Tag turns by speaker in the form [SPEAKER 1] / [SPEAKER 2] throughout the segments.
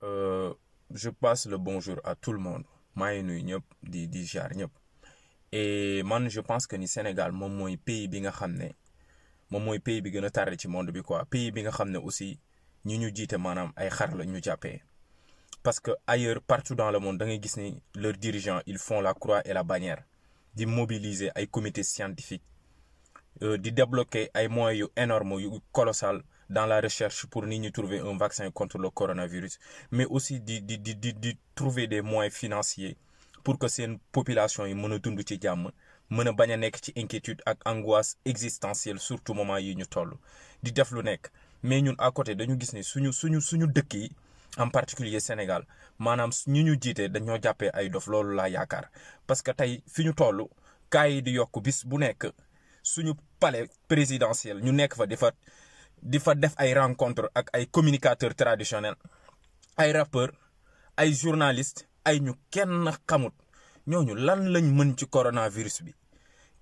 [SPEAKER 1] Euh, je passe le bonjour à tout le monde maa ngi nuyu ñëpp di jaar ñëpp et man je pense que ni Sénégal moom mooy pays bi nga xam ne moom mooy pays bi gën a tardé ci monde bi quoi pays bi nga xam ne aussi ñi ñu jiite maanaam ay xar la ñu jàppee parce que ailleurs partout dans le monde da ngay gis ni leurs dirigeants ils font la croix et la bannière di mobiliser ay comités scientifiques di débloquer ay moyens yu énormes yu colossal dans la recherche pour nit ñi trouver un vaccin contre le coronavirus mais aussi di trouver des moyens financiers pour que seen population yi mën a dund ci jàmm mën a bañ a nekk ci inquiétude ak angoisse existentielle surtout moment yi ñu toll di def lu nekk mais ñun à côté dañu gis ni suñu dëkk yi en particulier Sénégal maanaam ñu jiite dañoo jàppee ay dof loolu laa yaakaar parce que tey fi ñu toll cas yi di yokk bis bu nekk suñu palais présidentiel ñu nekk fa di fa def ay rencontre ak ay communicateurs traditionnels ay rappeurs ay journalistes ay ñu kenn xamut ñooñu lan lañ mën ci coronavirus bi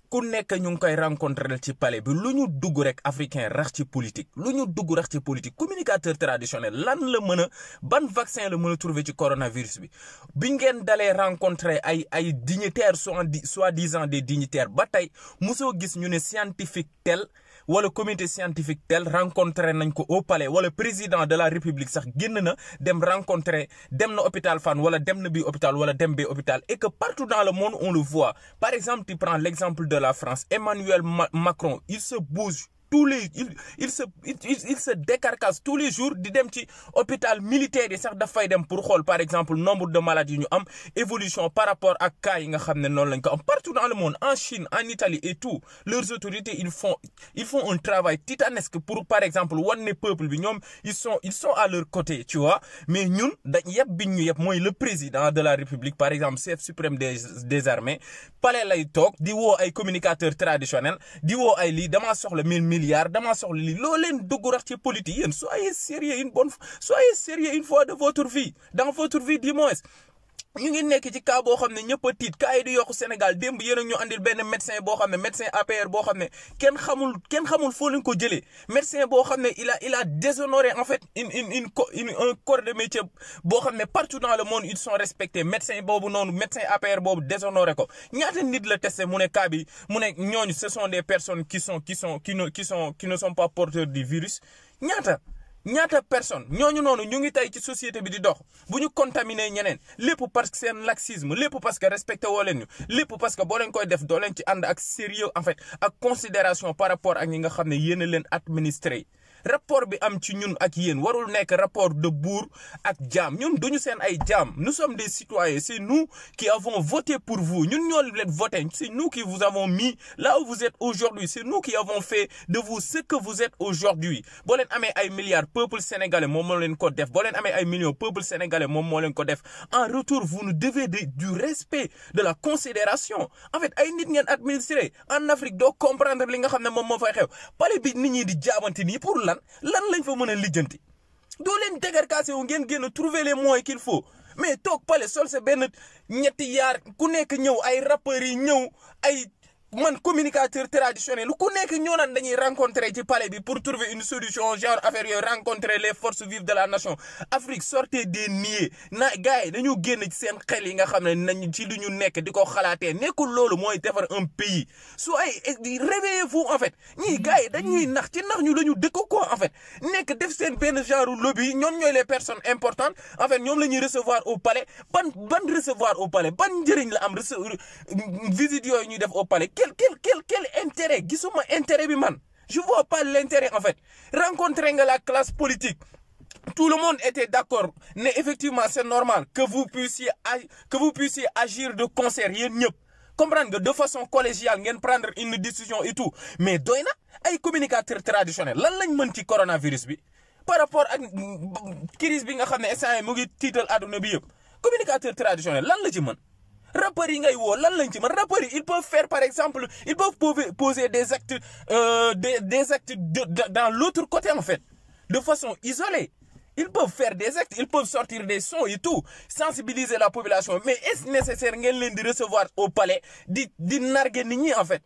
[SPEAKER 1] ku nekk ñu ngi koy rencontrer ci palais bi lu ñu dugg rek africain rax ci politique lu ñu dugg rax ci politique communicateur traditionnel lan la mën a ban vaccin la mën a trouver ci coronavirus bi ngeen dalee rencontrer ay dignitaires soi-disant des dignitaires ba tey mosoo gis ñu ne scientifique tel wala comité scientifique tel rencontré nañ ko au palais wala président de la république sax génn na dem rencontrer dem na hôpital Fann wala dem na bii hôpital wala dem bee hôpital et que partout dans le monde on le voit par exemple tu prends l'exemple de la France Emmanuel Macron il se bouge tous les il se décarcasse tous les jours di dem ci hôpital militaire yi sax dafay dem pour xool par exemple nombre de malades yi ñu am évolution par rapport ak cas yi nga xam ne noonu lañ ko am partout dans le monde en Chine en Italie et tout leurs autorités ils font un travail titanesque pour par exemple wan ne peuple bi ñoom ils sont à leur côté tu vois mais ñun dañ yëpp biñ ñu yëpp mooy le président de la République par exemple chef suprême des armées palais lay toog di woo ay communicateurs traditionnels di woo ay lii damaa soxla 1000 milliards damaa soxla lii loo leen dugg rax ci politique yéen soyez sérieux une fois de votre vie dans votre vie du moins ñu ngi nekk ci cas boo xam ne ñëpp a tiit cas yi di yokku Sénégal démb yéen a ñu andil benn médecin boo xam ne médecin APR boo xam ne kenn xamul foo leen ko jëlee médecin boo xam ne il a déshonoré en fait un corps de métier boo xam ne partout dans le monde ils sont respectés médecin boobu noonu médecin APR boobu déshonoré ko ñaata nit la testé mu ne cas bi mu ne ñooñu ce sont des personnes qui ne sont pas porteurs du virus ñaata personne ñooñu noonu ñu ngi tey ci société bi di dox bu ñu contaminé ñeneen lépp parce que seen laxisme lépp parce que respecté woo leen ñu lépp parce que boo leen koy def doo leen ci ànd ak sérieux en fait ak considération par rapport ak ñi nga xam ne yéen a leen administré rapport bi am ci ñun ak yéen warul nekk rapport de buur ak jaam ñun duñu seen ay jaam nous sommes des citoyens c'est nous qui avons voté pour vous ñun ñoo leen voté c'est nous qui vous avons mis là où vous êtes aujourd'hui c'est nous qui avons fait de vous ce que vous êtes aujourd'hui boo leen amee ay milliards peuple sénégalais moom moo leen ko def boo leen amee ay millions peuple sénégalais moom moo leen ko def en retour vous nous devez du respect de la considération en fait ay nit ngeen administré en Afrique doo comprendre li nga xam ne moom moo fay xew palais bi nit ñi di jaabante nii pour lan lañ fa mën a lijjanti doo leen dégarcassé wu ngeen génn trouver les moyens qu'il faut mais toog pale sol sa benn ñetti yaar ku nekk ñëw ay rappeurs yi ñëw ay man communicateur traditionnel ku nekk ñoo naan dañuy rencontrer ci palais bi pour trouver une solution genre affaire yooyu rencontrer les forces vives de la nation Afrique sortez des niais na gars yi dañu génn ci seen xel yi nga xam ne nañ ci lu ñu nekk di ko xalaatee nekkul loolu mooy defar un pays su ay réveillez-vous en fait ñii gars yi dañuy nax ci nax ñu la ñu dëkk quoi en fait nekk def seen benn genre lobby ñoom ñooy les personnes importantes en fait ñoom la ñuy recevoir au palais ban recevoir au palais ban njëriñ la am visite yooyu ñuy def au palais quel intérêt gisuma intérêt bi man je vois pas l'intérêt en fait rencontrer nga la classe politique tout le monde était d'accord ne effectivement c'est normal que vous puissiez agir de concert yéen ñëpp comprendre nga de façon collégiale ngeen prendre une décision et tout mais doy na ay communicateurs traditionnels lan lañ mën ci coronavirus bi par rapport ak crise bi nga xam ne instant mu ngi tiital àdduna bi yëpp communicateur traditionnel lan la ci mën rappeurs yi ngay woo lan lañ ci man rappeurs yi ils peuvent faire par exemple ils peuvent poser des actes dans l'autre côté en fait de façon isolée ils peuvent faire des actes ils peuvent sortir des sons et tout sensibiliser la population mais est-ce nécessaire ngeen leen di recevoir au palais di narguer nit ñi en fait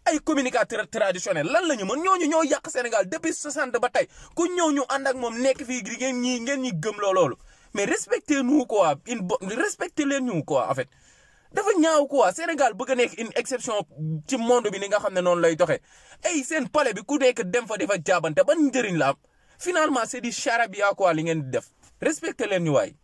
[SPEAKER 1] ay communicateurs traditionnels lan la ñu mën ñooñu ñoo yàq Sénégal depuis 60 ba tey ku ñëw ñu ànd ak moom nekk fii ngeen ñi gëm loolu mais respectez-nous quoi respectez-leen ñu quoi en fait. dafa ñaaw quoi Sénégal bëgg a nekk une exception ci monde bi ni nga xam ne noonu lay doxee ay seen palais bi ku nekk dem fa defa jaabante ban njëriñ la am finalement c'est du charabia quoi li ngeen di def respecté leen ñu waay.